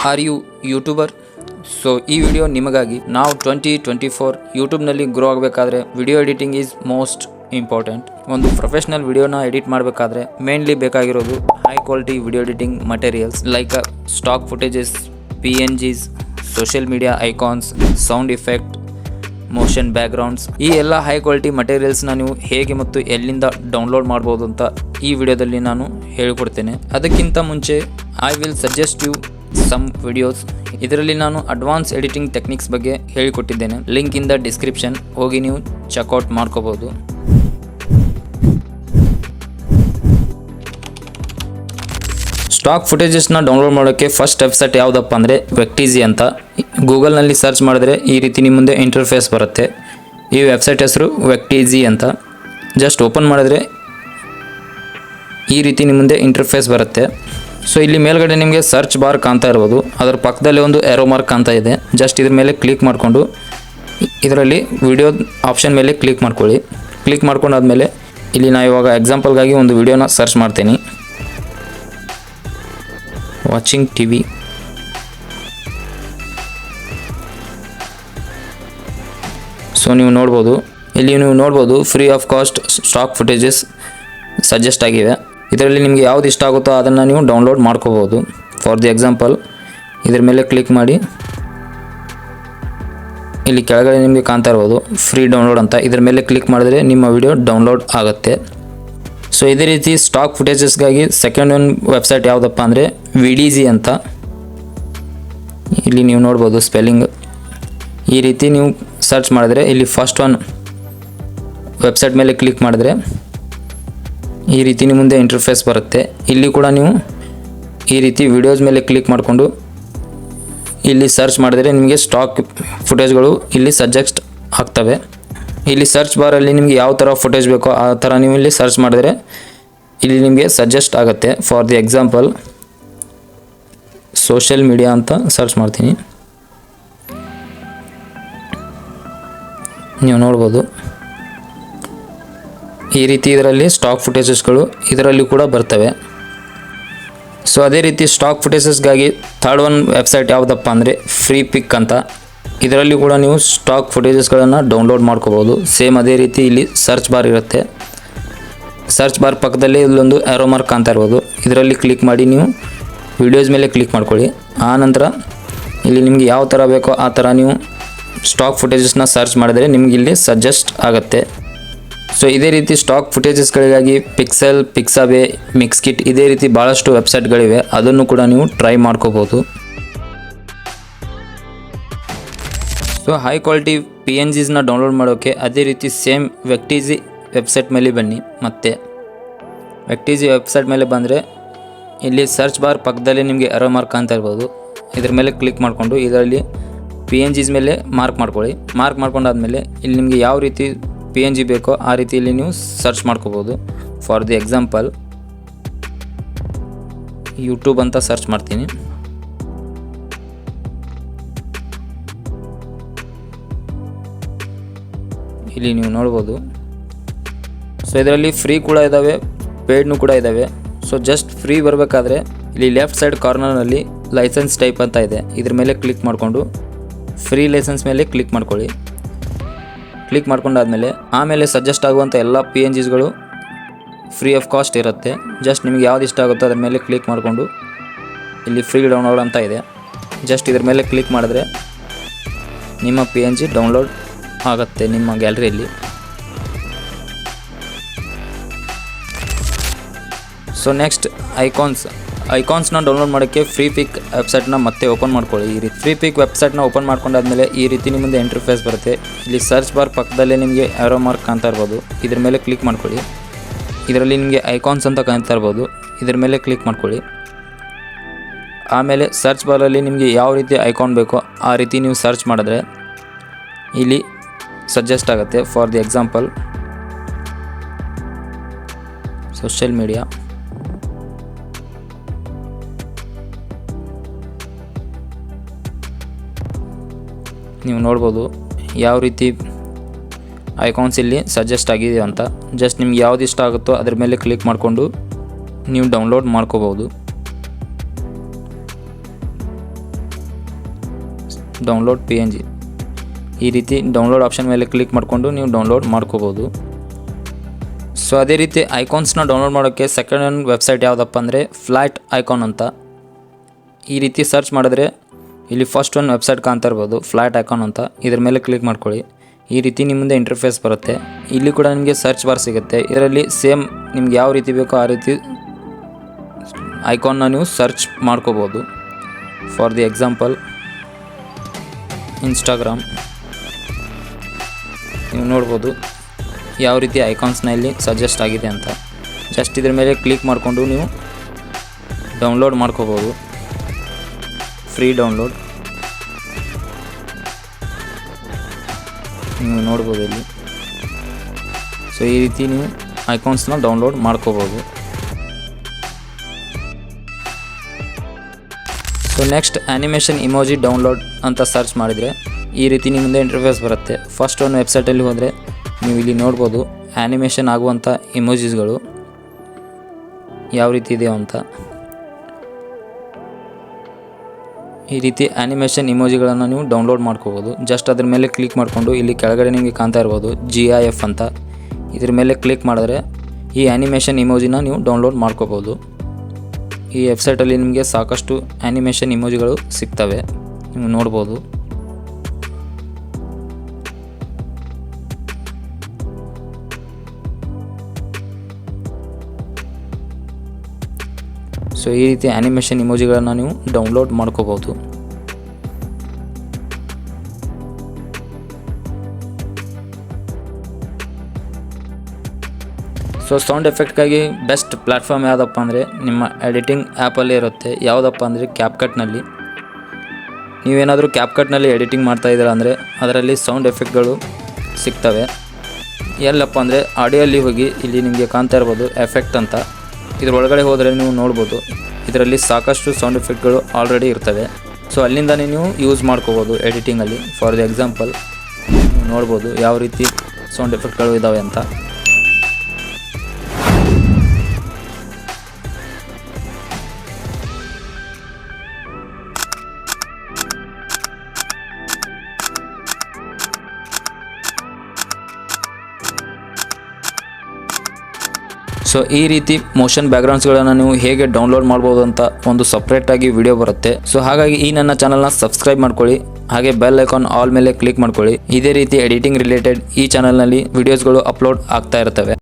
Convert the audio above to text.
R you YouTuber? So ಈ video ನಿಮಗಾಗಿ. ನಾವು 2024 ಯೂಟ್ಯೂಬ್ನಲ್ಲಿ ಗ್ರೋ ಆಗಬೇಕಾದ್ರೆ video editing is most important. ಒಂದು ಪ್ರೊಫೆಷ್ನಲ್ ವಿಡಿಯೋನ ಎಡಿಟ್ ಮಾಡಬೇಕಾದ್ರೆ ಮೇನ್ಲಿ ಬೇಕಾಗಿರೋದು high quality video editing materials like stock footages, PNGs, social media icons, sound effect, motion backgrounds. ಈ ಎಲ್ಲ ಹೈ ಕ್ವಾಲಿಟಿ ಮಟೀರಿಯಲ್ಸ್ನ ನೀವು ಹೇಗೆ ಮತ್ತು ಎಲ್ಲಿಂದ ಡೌನ್ಲೋಡ್ ಮಾಡ್ಬೋದು ಅಂತ ಈ ವಿಡಿಯೋದಲ್ಲಿ ನಾನು ಹೇಳಿಕೊಡ್ತೇನೆ. ಅದಕ್ಕಿಂತ ಮುಂಚೆ I will suggest you some videos. ಇದರಲ್ಲಿ ನಾನು ಅಡ್ವಾನ್ಸ್ ಎಡಿಟಿಂಗ್ ಟೆಕ್ನಿಕ್ಸ್ ಬಗ್ಗೆ ಹೇಳಿಕೊಟ್ಟಿದ್ದೇನೆ. ಲಿಂಕ್ ಇನ್ ದ ಡಿಸ್ಕ್ರಿಪ್ಷನ್, ಹೋಗಿ ನೀವು ಚೆಕ್ಔಟ್ ಮಾಡ್ಕೋಬಹುದು. ಸ್ಟಾಕ್ ಫುಟೇಜಸ್ನ ಡೌನ್ಲೋಡ್ ಮಾಡೋಕ್ಕೆ ಫಸ್ಟ್ ವೆಬ್ಸೈಟ್ ಯಾವುದಪ್ಪ ಅಂದರೆ ವೆಕ್ಟಿಜಿ ಅಂತ. ಗೂಗಲ್ನಲ್ಲಿ ಸರ್ಚ್ ಮಾಡಿದ್ರೆ ಈ ರೀತಿ ನಿಮ್ಮ ಮುಂದೆ ಇಂಟರ್ಫೇಸ್ ಬರುತ್ತೆ. ಈ ವೆಬ್ಸೈಟ್ ಹೆಸರು ವೆಕ್ಟಿಜಿ ಅಂತ. ಜಸ್ಟ್ ಓಪನ್ ಮಾಡಿದ್ರೆ ಈ ರೀತಿ ನಿಮ್ಮ ಮುಂದೆ ಇಂಟರ್ಫೇಸ್ ಬರುತ್ತೆ. ಸೊ ಇಲ್ಲಿ ಮೇಲ್ಗಡೆ ನಿಮಗೆ ಸರ್ಚ್ ಬಾರ್ ಕಾಣ್ತಾ ಇರ್ಬೋದು. ಅದರ ಪಕ್ಕದಲ್ಲಿ ಒಂದು ಏರೋ ಮಾರ್ಕ್ ಕಾಣ್ತಾ ಇದೆ. ಜಸ್ಟ್ ಇದ್ರ ಮೇಲೆ ಕ್ಲಿಕ್ ಮಾಡಿಕೊಂಡು ಇದರಲ್ಲಿ ವಿಡಿಯೋ ಆಪ್ಷನ್ ಮೇಲೆ ಕ್ಲಿಕ್ ಮಾಡ್ಕೊಳ್ಳಿ. ಕ್ಲಿಕ್ ಮಾಡ್ಕೊಂಡಾದ್ಮೇಲೆ ಇಲ್ಲಿ ನಾನು ಇವಾಗ ಎಕ್ಸಾಂಪಲ್ಗಾಗಿ ಒಂದು ವಿಡಿಯೋನ ಸರ್ಚ್ ಮಾಡ್ತೀನಿ. Watching TV. ಸೊ ನೀವು ನೋಡ್ಬೋದು free of cost stock footages suggest ಆಗಿವೆ. ಇದರಲ್ಲಿ ನಿಮಗೆ ಯಾವ್ದು ಇಷ್ಟ ಆಗುತ್ತೋ ಅದನ್ನು ನೀವು ಡೌನ್ಲೋಡ್ ಮಾಡ್ಕೋಬೋದು. ಫಾರ್ ದಿ ಎಕ್ಸಾಂಪಲ್ ಇದ್ರ ಮೇಲೆ ಕ್ಲಿಕ್ ಮಾಡಿ ಇಲ್ಲಿ ಕೆಳಗಡೆ ನಿಮಗೆ ಕಾಣ್ತಾ ಇರ್ಬೋದು ಫ್ರೀ ಡೌನ್ಲೋಡ್ ಅಂತ. ಇದ್ರ ಮೇಲೆ ಕ್ಲಿಕ್ ಮಾಡಿದ್ರೆ ನಿಮ್ಮ ವಿಡಿಯೋ ಡೌನ್ಲೋಡ್ ಆಗುತ್ತೆ. ಸೊ ಇದೇ ರೀತಿ ಸ್ಟಾಕ್ ಫುಟೇಜಸ್ಗಾಗಿ ಸೆಕೆಂಡ್ ಒನ್ ವೆಬ್ಸೈಟ್ ಯಾವುದಪ್ಪ ಅಂದರೆ ವಿಡಿಜಿ ಅಂತ. ಇಲ್ಲಿ ನೀವು ನೋಡ್ಬೋದು ಸ್ಪೆಲ್ಲಿಂಗ್. ಈ ರೀತಿ ನೀವು ಸರ್ಚ್ ಮಾಡಿದ್ರೆ ಇಲ್ಲಿ ಫಸ್ಟ್ ಒನ್ ವೆಬ್ಸೈಟ್ ಮೇಲೆ ಕ್ಲಿಕ್ ಮಾಡಿದ್ರೆ ಈ ರೀತಿ ನಿಮ್ಮ ಮುಂದೆ ಇಂಟರ್ಫೇಸ್ ಬರುತ್ತೆ. ಇಲ್ಲಿ ಕೂಡ ನೀವು ಈ ರೀತಿ ವಿಡಿಯೋಸ್ ಮೇಲೆ ಕ್ಲಿಕ್ ಮಾಡಿಕೊಂಡು ಇಲ್ಲಿ ಸರ್ಚ್ ಮಾಡಿದ್ರೆ ನಿಮಗೆ ಸ್ಟಾಕ್ ಫುಟೇಜ್ಗಳು ಇಲ್ಲಿ ಸಜೆಸ್ಟ್ ಆಗ್ತವೆ. ಇಲ್ಲಿ ಸರ್ಚ್ ಬಾರಲ್ಲಿ ನಿಮಗೆ ಯಾವ ಥರ ಫುಟೇಜ್ ಬೇಕೋ ಆ ಥರ ನೀವು ಇಲ್ಲಿ ಸರ್ಚ್ ಮಾಡಿದ್ರೆ ಇಲ್ಲಿ ನಿಮಗೆ ಸಜೆಸ್ಟ್ ಆಗುತ್ತೆ. For the example social media ಅಂತ ಸರ್ಚ್ ಮಾಡ್ತೀನಿ. ನೀವು ನೋಡ್ಬೋದು ಈ ರೀತಿ ಇದರಲ್ಲಿ ಸ್ಟಾಕ್ ಫುಟೇಜಸ್ಗಳು ಇದರಲ್ಲಿ ಕೂಡ ಬರ್ತವೆ. ಸೊ ಅದೇ ರೀತಿ ಸ್ಟಾಕ್ ಫುಟೇಜಸ್ಗಾಗಿ ಥರ್ಡ್ ಒನ್ ವೆಬ್ಸೈಟ್ ಯಾವುದಪ್ಪ ಅಂದರೆ ಫ್ರೀ ಪಿಕ್ ಅಂತ. ಇದರಲ್ಲಿ ಕೂಡ ನೀವು ಸ್ಟಾಕ್ ಫುಟೇಜಸ್ಗಳನ್ನು ಡೌನ್ಲೋಡ್ ಮಾಡ್ಕೋಬೋದು. ಸೇಮ್ ಅದೇ ರೀತಿ ಇಲ್ಲಿ ಸರ್ಚ್ ಬಾರ್ ಇರುತ್ತೆ. ಸರ್ಚ್ ಬಾರ್ ಪಕ್ಕದಲ್ಲಿ ಇಲ್ಲೊಂದು ಏರೋ ಮಾರ್ಕ್ ಕಾಣ್ತಾ ಇರ್ಬೋದು. ಇದರಲ್ಲಿ ಕ್ಲಿಕ್ ಮಾಡಿ ನೀವು ವಿಡಿಯೋಸ್ ಮೇಲೆ ಕ್ಲಿಕ್ ಮಾಡ್ಕೊಳ್ಳಿ. ಆ ನಂತರ ಇಲ್ಲಿ ನಿಮಗೆ ಯಾವ ಥರ ಬೇಕೋ ಆ ಥರ ನೀವು ಸ್ಟಾಕ್ ಫುಟೇಜಸ್ನ ಸರ್ಚ್ ಮಾಡಿದರೆ ನಿಮ್ಗೆ ಇಲ್ಲಿ ಸಜೆಸ್ಟ್ ಆಗುತ್ತೆ. ಸೊ ಇದೇ ರೀತಿ ಸ್ಟಾಕ್ ಫುಟೇಜಸ್ಗಳಿಗಾಗಿ ಪಿಕ್ಸೆಲ್, ಪಿಕ್ಸಾಬೇ, ಮಿಕ್ಸ್ಕಿಟ್ ಇದೇ ರೀತಿ ಭಾಳಷ್ಟು ವೆಬ್ಸೈಟ್ಗಳಿವೆ. ಅದನ್ನು ಕೂಡ ನೀವು ಟ್ರೈ ಮಾಡ್ಕೋಬೋದು. ಸೊ ಹೈ ಕ್ವಾಲಿಟಿ PNGsನ ಡೌನ್ಲೋಡ್ ಮಾಡೋಕ್ಕೆ ಅದೇ ರೀತಿ ಸೇಮ್ ವೆಕ್ಟಿಜಿ ವೆಬ್ಸೈಟ್ ಮೇಲೆ ಬನ್ನಿ. ಮತ್ತೆ ವೆಕ್ಟಿಜಿ ವೆಬ್ಸೈಟ್ ಮೇಲೆ ಬಂದರೆ ಇಲ್ಲಿ ಸರ್ಚ್ ಬಾರ್ ಪಕ್ಕದಲ್ಲಿ ನಿಮಗೆ ಏರೋ ಮಾರ್ಕ್ ಅಂತ ಇರ್ಬೋದು. ಇದ್ರ ಮೇಲೆ ಕ್ಲಿಕ್ ಮಾಡಿಕೊಂಡು ಇದರಲ್ಲಿ PNGs ಮೇಲೆ ಮಾರ್ಕ್ ಮಾಡ್ಕೊಳ್ಳಿ. ಮಾರ್ಕ್ ಮಾಡ್ಕೊಂಡಾದ್ಮೇಲೆ ಇಲ್ಲಿ ನಿಮಗೆ ಯಾವ ರೀತಿ PNG ಬೇಕೋ ಆ ರೀತಿಯಲ್ಲಿ ನೀವು ಸರ್ಚ್ ಮಾಡ್ಕೋಬೋದು. ಫಾರ್ ದಿ ಎಕ್ಸಾಂಪಲ್ ಯೂಟ್ಯೂಬ್ ಅಂತ ಸರ್ಚ್ ಮಾಡ್ತೀನಿ. ಇಲ್ಲಿ ನೀವು ನೋಡ್ಬೋದು. ಸೊ ಇದರಲ್ಲಿ ಫ್ರೀ ಕೂಡ ಇದ್ದಾವೆ, ಪೇಯ್ಡ್ನು ಕೂಡ ಇದ್ದಾವೆ. ಸೊ ಜಸ್ಟ್ ಫ್ರೀ ಬರಬೇಕಾದ್ರೆ ಇಲ್ಲಿ ಲೆಫ್ಟ್ ಸೈಡ್ ಕಾರ್ನರ್ನಲ್ಲಿ ಲೈಸೆನ್ಸ್ ಟೈಪ್ ಅಂತ ಇದೆ. ಇದ್ರ ಮೇಲೆ ಕ್ಲಿಕ್ ಮಾಡಿಕೊಂಡು ಫ್ರೀ ಲೈಸೆನ್ಸ್ ಮೇಲೆ ಕ್ಲಿಕ್ ಮಾಡ್ಕೊಳ್ಳಿ. ಕ್ಲಿಕ್ ಮಾಡ್ಕೊಂಡಾದ್ಮೇಲೆ ಆಮೇಲೆ ಸಜೆಸ್ಟ್ ಆಗುವಂಥ ಎಲ್ಲ PNGsಗಳು ಫ್ರೀ ಆಫ್ ಕಾಸ್ಟ್ ಇರುತ್ತೆ. ಜಸ್ಟ್ ನಿಮಗೆ ಯಾವ್ದು ಇಷ್ಟ ಆಗುತ್ತೋ ಅದ್ರ ಮೇಲೆ ಕ್ಲಿಕ್ ಮಾಡಿಕೊಂಡು ಇಲ್ಲಿ ಫ್ರೀ ಡೌನ್ಲೋಡ್ ಅಂತ ಇದೆ. ಜಸ್ಟ್ ಇದ್ರ ಮೇಲೆ ಕ್ಲಿಕ್ ಮಾಡಿದ್ರೆ ನಿಮ್ಮ PNG ಡೌನ್ಲೋಡ್ ಆಗುತ್ತೆ ನಿಮ್ಮ ಗ್ಯಾಲರಿಯಲ್ಲಿ. ಸೊ ನೆಕ್ಸ್ಟ್ ಐಕಾನ್ಸ್ನ ಡೌನ್ಲೋಡ್ ಮಾಡೋಕ್ಕೆ ಫ್ರೀ ಪಿಕ್ ವೆಬ್ಸೈಟ್ನ ಮತ್ತೆ ಓಪನ್ ಮಾಡ್ಕೊಳ್ಳಿ. ಈ ರೀತಿ ಫ್ರೀ ಪಿಕ್ ವೆಬ್ಸೈಟ್ನ ಓಪನ್ ಮಾಡ್ಕೊಂಡಾದ್ಮೇಲೆ ಈ ರೀತಿ ನಿಮ್ಮದು ಇಂಟರ್ಫೇಸ್ ಬರುತ್ತೆ. ಇಲ್ಲಿ ಸರ್ಚ್ ಬಾರ್ ಪಕ್ಕದಲ್ಲೇ ನಿಮಗೆ ಏರೋ ಮಾರ್ಕ್ ಕಾಣ್ತಾ ಇರ್ಬೋದು. ಇದ್ರ ಮೇಲೆ ಕ್ಲಿಕ್ ಮಾಡ್ಕೊಳ್ಳಿ. ಇದರಲ್ಲಿ ನಿಮಗೆ ಐಕಾನ್ಸ್ ಅಂತ ಕಾಣ್ತಾ ಇರ್ಬೋದು. ಇದ್ರ ಮೇಲೆ ಕ್ಲಿಕ್ ಮಾಡ್ಕೊಳ್ಳಿ. ಆಮೇಲೆ ಸರ್ಚ್ ಬಾರಲ್ಲಿ ನಿಮಗೆ ಯಾವ ರೀತಿ ಐಕಾನ್ ಬೇಕೋ ಆ ರೀತಿ ನೀವು ಸರ್ಚ್ ಮಾಡಿದ್ರೆ ಇಲ್ಲಿ ಸಜೆಸ್ಟ್ ಆಗುತ್ತೆ. For the example social media. ನೀವು ನೋಡ್ಬೋದು ಯಾವ ರೀತಿ ಐಕಾನ್ಸ್ ಇಲ್ಲಿ ಸಜೆಸ್ಟ್ ಆಗಿದೆ ಅಂತ. ಜಸ್ಟ್ ನಿಮ್ಗೆ ಯಾವ್ದು ಇಷ್ಟ ಆಗುತ್ತೋ ಅದ್ರ ಮೇಲೆ ಕ್ಲಿಕ್ ಮಾಡಿಕೊಂಡು ನೀವು ಡೌನ್ಲೋಡ್ ಮಾಡ್ಕೋಬೋದು. Download PNG. ಈ ರೀತಿ ಡೌನ್ಲೋಡ್ ಆಪ್ಷನ್ ಮೇಲೆ ಕ್ಲಿಕ್ ಮಾಡಿಕೊಂಡು ನೀವು ಡೌನ್ಲೋಡ್ ಮಾಡ್ಕೋಬೋದು. ಸೊ ಅದೇ ರೀತಿ ಐಕಾನ್ಸ್ನ ಡೌನ್ಲೋಡ್ ಮಾಡೋಕ್ಕೆ ಸೆಕೆಂಡ್ ವೆಬ್ಸೈಟ್ ಯಾವುದಪ್ಪ ಅಂದರೆ ಫ್ಲ್ಯಾಟ್ ಐಕಾನ್ ಅಂತ. ಈ ರೀತಿ ಸರ್ಚ್ ಮಾಡಿದ್ರೆ ಇಲ್ಲಿ ಫಸ್ಟ್ ಒಂದು ವೆಬ್ಸೈಟ್ ಕಾಣ್ತಾ ಇರ್ಬೋದು, ಫ್ಲ್ಯಾಟ್ ಐಕಾನ್ ಅಂತ. ಇದ್ರ ಮೇಲೆ ಕ್ಲಿಕ್ ಮಾಡ್ಕೊಳ್ಳಿ. ಈ ರೀತಿ ನಿಮ್ಮ ಮುಂದೆ ಇಂಟರ್ಫೇಸ್ ಬರುತ್ತೆ. ಇಲ್ಲಿ ಕೂಡ ನಿಮಗೆ ಸರ್ಚ್ ಬಾರ್ ಸಿಗುತ್ತೆ. ಇದರಲ್ಲಿ ಸೇಮ್ ನಿಮ್ಗೆ ಯಾವ ರೀತಿ ಬೇಕೋ ಆ ರೀತಿ ಐಕಾನ್ನ ನೀವು ಸರ್ಚ್ ಮಾಡ್ಕೋಬೋದು. ಫಾರ್ ದಿ ಎಕ್ಸಾಂಪಲ್ ಇನ್ಸ್ಟಾಗ್ರಾಮ್ ನೀವು ನೋಡ್ಬೋದು ಯಾವ ರೀತಿ ಐಕಾನ್ಸ್ನ ಇಲ್ಲಿ ಸಜೆಸ್ಟ್ ಆಗಿದೆ ಅಂತ. ಜಸ್ಟ್ ಇದ್ರ ಮೇಲೆ ಕ್ಲಿಕ್ ಮಾಡಿಕೊಂಡು ನೀವು ಡೌನ್ಲೋಡ್ ಮಾಡ್ಕೋಬೋದು, ಫ್ರೀ ಡೌನ್ಲೋಡ್ ನೀವು ನೋಡ್ಬೋದು ಇಲ್ಲಿ. ಸೊ ಈ ರೀತಿ ನೀವು ಐಕಾನ್ಸ್ನ ಡೌನ್ಲೋಡ್ ಮಾಡ್ಕೋಬೋದು. So next animation emoji download ಅಂತ ಸರ್ಚ್ ಮಾಡಿದರೆ ಈ ರೀತಿ ನಿಮ್ಮ ಮುಂದೆ ಇಂಟರ್ಫೇಸ್ ಬರುತ್ತೆ. ಫಸ್ಟ್ ಒಂದು ವೆಬ್ಸೈಟಲ್ಲಿ ಹೋದರೆ ನೀವು ಇಲ್ಲಿ ನೋಡ್ಬೋದು ಆ್ಯನಿಮೇಷನ್ ಆಗುವಂಥ ಇಮೋಜಿಸ್ಗಳು ಯಾವ ರೀತಿ ಇದೆಯೋ ಅಂತ. ಈ ರೀತಿ ಆ್ಯನಿಮೇಷನ್ ಇಮೋಜಿಗಳನ್ನು ನೀವು ಡೌನ್ಲೋಡ್ ಮಾಡ್ಕೋಬೋದು. ಜಸ್ಟ್ ಅದ್ರ ಮೇಲೆ ಕ್ಲಿಕ್ ಮಾಡಿಕೊಂಡು ಇಲ್ಲಿ ಕೆಳಗಡೆ ನಿಮಗೆ ಕಾಣ್ತಾ ಇರ್ಬೋದು GIF ಅಂತ. ಇದ್ರ ಮೇಲೆ ಕ್ಲಿಕ್ ಮಾಡಿದ್ರೆ ಈ ಆ್ಯನಿಮೇಷನ್ ಇಮೋಜಿನ ನೀವು ಡೌನ್ಲೋಡ್ ಮಾಡ್ಕೋಬೋದು. ಈ ವೆಬ್ಸೈಟಲ್ಲಿ ನಿಮಗೆ ಸಾಕಷ್ಟು ಆ್ಯನಿಮೇಷನ್ ಇಮೋಜಿಗಳು ಸಿಗ್ತವೆ, ನೀವು ನೋಡ್ಬೋದು. ಸೊ ಈ ರೀತಿ ಆ್ಯನಿಮೇಷನ್ ಇಮೋಜಿಗಳನ್ನು ನೀವು ಡೌನ್ಲೋಡ್ ಮಾಡ್ಕೋಬೋದು. ಸೊ ಸೌಂಡ್ ಎಫೆಕ್ಟ್ಗಾಗಿ ಬೆಸ್ಟ್ ಪ್ಲ್ಯಾಟ್ಫಾರ್ಮ್ ಯಾವುದಪ್ಪ ಅಂದರೆ ನಿಮ್ಮ ಎಡಿಟಿಂಗ್ ಆ್ಯಪಲ್ಲೇ ಇರುತ್ತೆ. ಯಾವುದಪ್ಪ ಅಂದರೆ ಕ್ಯಾಪ್ಕಟ್ನಲ್ಲಿ. ನೀವೇನಾದರೂ ಕ್ಯಾಪ್ಕಟ್ನಲ್ಲಿ ಎಡಿಟಿಂಗ್ ಮಾಡ್ತಾಯಿದ್ದೀರಾ ಅಂದರೆ ಅದರಲ್ಲಿ ಸೌಂಡ್ ಎಫೆಕ್ಟ್ಗಳು ಸಿಗ್ತವೆ. ಎಲ್ಲಪ್ಪ ಅಂದರೆ ಆಡಿಯೋಲ್ಲಿ ಹೋಗಿ ಇಲ್ಲಿ ನಿಮಗೆ ಕಾಣ್ತಾ ಇರ್ಬೋದು ಎಫೆಕ್ಟ್ ಅಂತ. ಇದರೊಳಗಡೆ ಹೋದರೆ ನೀವು ನೋಡ್ಬೋದು ಇದರಲ್ಲಿ ಸಾಕಷ್ಟು ಸೌಂಡ್ ಎಫೆಕ್ಟ್ಗಳು ಆಲ್ರೆಡಿ ಇರ್ತವೆ. ಸೊ ಅಲ್ಲಿಂದನೇ ನೀವು ಯೂಸ್ ಮಾಡ್ಕೋಬೋದು ಎಡಿಟಿಂಗಲ್ಲಿ. ಫಾರ್ ದಿ ಎಕ್ಸಾಂಪಲ್ ನೀವು ನೋಡ್ಬೋದು ಯಾವ ರೀತಿ ಸೌಂಡ್ ಎಫೆಕ್ಟ್ಗಳು ಇದ್ದಾವೆ ಅಂತ. ಸೊ ಈ ರೀತಿ ಮೋಷನ್ ಬ್ಯಾಕ್ಗ್ರೌಂಡ್ಸ್ಗಳನ್ನು ನೀವು ಹೇಗೆ ಡೌನ್ಲೋಡ್ ಮಾಡ್ಬೋದು ಅಂತ ಒಂದು ಸಪ್ರೇಟಾಗಿ ವಿಡಿಯೋ ಬರುತ್ತೆ. ಸೊ ಹಾಗಾಗಿ ಈ ನನ್ನ ಚಾನಲ್ನ ಸಬ್ಸ್ಕ್ರೈಬ್ ಮಾಡ್ಕೊಳ್ಳಿ, ಹಾಗೆ ಬೆಲ್ ಐಕಾನ್ ಆಲ್ ಮೇಲೆ ಕ್ಲಿಕ್ ಮಾಡ್ಕೊಳ್ಳಿ. ಇದೇ ರೀತಿ ಎಡಿಟಿಂಗ್ ರಿಲೇಟೆಡ್ ಈ ಚಾನಲ್ನಲ್ಲಿ ವಿಡಿಯೋಸ್ಗಳು ಅಪ್ಲೋಡ್ ಆಗ್ತಾ ಇರ್ತವೆ.